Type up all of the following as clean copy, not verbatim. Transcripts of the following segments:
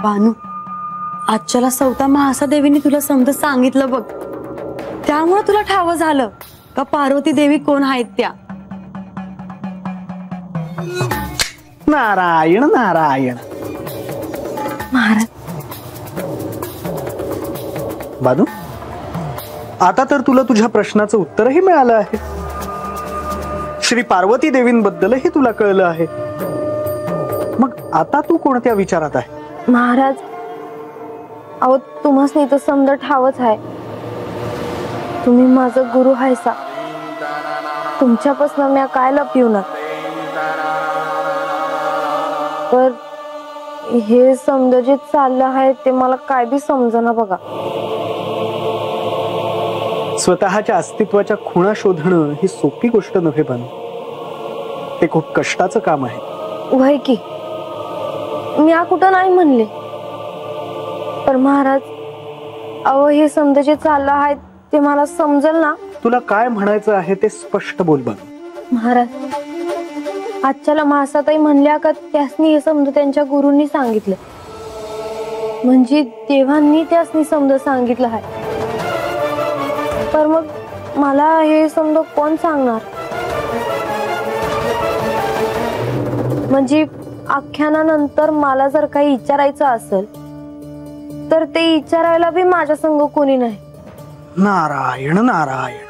भानू, आजच्याला सवता महासा देवीने तुला समज सांगितलं बघ, त्यामुळे तुला ठाव झालं का पार्वती देवी कोण आहेत त्या. नारायण नारायण. महाराज बानू, आता तर तुला तुझ्या प्रश्नाचं उत्तरही मिळालं आहे. श्री पार्वती देवींबद्दलही तुला कळलं आहे. मग आता तू कोणत्या विचारात आहे? महाराज, अहो तुम्हाच नाही तर समजा ठावच आहे. तुम्ही माझं गुरु हायसा. तुमच्यापासून मी काय लपवणार. पर हे समजा जे चाललं आहे ते मला काय बी समजना बघा. स्वतःच्या अस्तित्वाच्या खुणा शोधणं ही सोपी गोष्ट नव्हे बानू. ते खूप कष्टाचं काम आहे. वय की मी कुठं नाही म्हणले. पर महाराज, अहो हे समजा जे चाललं आहे ते मला समजेल ना. तुला काय म्हणायचं आहे ते स्पष्ट बोल बानू. महाराज, आजच्याला महासाताई म्हणल्या का त्यासनी हे समजा त्यांच्या गुरूंनी सांगितलं, म्हणजे देवांनी त्यासनी समजा सांगितलं आहे. तर मग मला हे समजा कोण सांगणार. म्हणजे आख्यानानंतर मला जर काही विचारायचं असेल तर ते विचारायला बी माझ्या संग कोणी नाही. नारायण नारायण.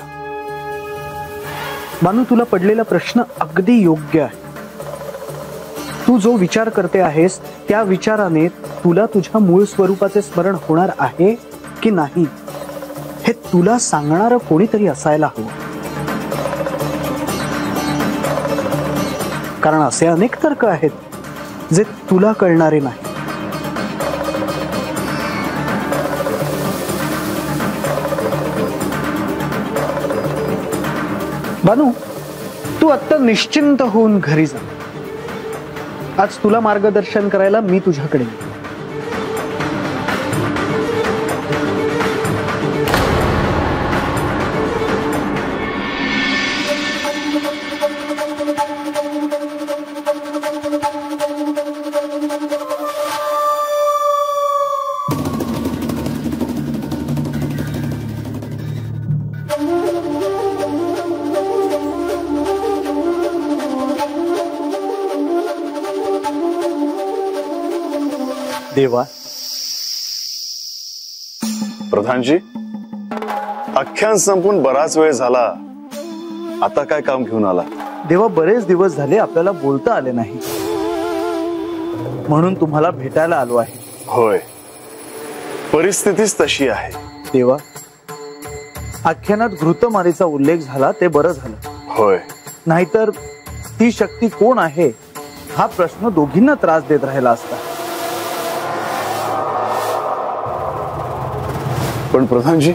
बानू, तुला पडलेला प्रश्न अगदी योग्य आहे. तू जो विचार करते आहेस त्या विचाराने तुला तुझ्या मूळ स्वरूपाचे स्मरण होणार आहे की नाही हे तुला सांगणारं कोणीतरी असायला हवं. कारण असे अनेक तर्क आहेत जे तुला कळणारे नाही. बानू, तू आता निश्चिंत होऊन घरी जा. आज तुला मार्गदर्शन करायला मी तुझ्याकडे येईन. देवा. प्रधानजी, आख्यान संपून बराच वेळ झाला. आता काय काम घेऊन आला? देवा, बरेच दिवस झाले आपल्याला बोलता आले नाही, म्हणून तुम्हाला भेटायला आलो आहे. होय, परिस्थितीच तशी आहे. देवा, आख्यानात घृतमारीचा उल्लेख झाला ते बरं झालं. होय, नाहीतर ती शक्ती कोण आहे हा प्रश्न दोघींना त्रास देत राहिला असता. पण प्रधानजी,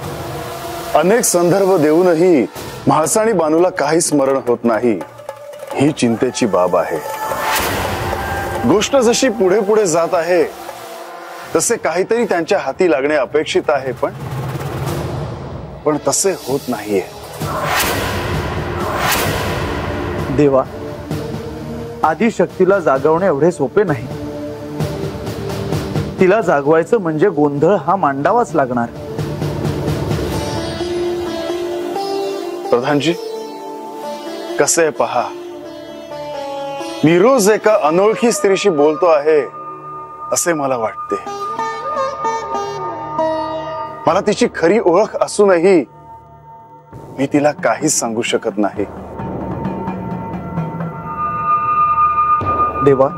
अनेक संदर्भ देऊनही म्हाळसा आणि बानूला काही स्मरण होत नाही, ही चिंतेची बाब आहे. गोष्ट जशी पुढे पुढे जात आहे तसे काहीतरी त्यांच्या हाती लागणे अपेक्षित आहे, पण तसे होत नाहीये. देवा, आदिशक्तीला जागवणे एवढे सोपे नाही. तिला जागवायचं म्हणजे गोंधळ हा मांडावाच लागणार. प्रधानजी, कसे पहा, मी रोज एका अनोळखी स्त्रीशी बोलतो आहे असे मला वाटते. मला तिची खरी ओळख असूनही मी तिला काहीच सांगू शकत नाही. देवा,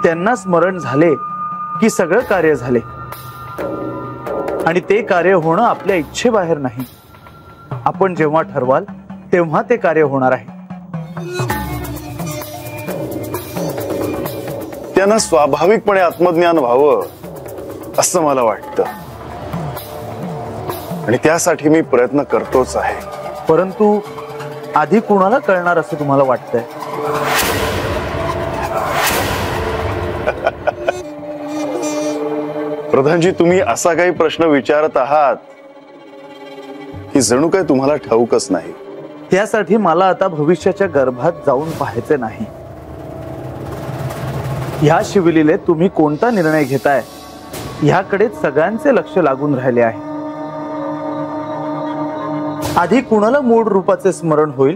त्यांना स्मरण झाले की सगळं कार्य झाले, आणि ते कार्य होणं आपल्या इच्छेबाहेर नाही. आपण जेव्हा ठरवाल तेव्हा ते कार्य होणार आहे. त्यांना स्वाभाविकपणे आत्मज्ञान व्हावं असं मला वाटतं, आणि त्यासाठी मी प्रयत्न करतोच आहे. परंतु आधी कुणाला कळणार असं तुम्हाला वाटतंय? प्रधानजी, तुम्ही असा काही प्रश्न विचारत आहात की जणू काय तुम्हाला ठाऊकच नाही. त्यासाठी मला आता भविष्याच्या गर्भात जाऊन पाहायचे नाही. ह्या शिवलीलेत तुम्ही कोणता निर्णय घेताय ह्याकडे सगळ्यांचे लक्ष लागून राहिले आहे. आधी कुणाला मूळ रूपाचे स्मरण होईल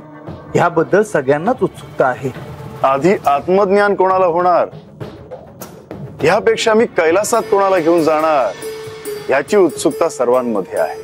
ह्याबद्दल सगळ्यांनाच उत्सुकता आहे. आधी आत्मज्ञान कोणाला होणार यापेक्षा मी कैलासात कोणाला घेऊन जाणार याची उत्सुकता सर्वांमध्ये आहे.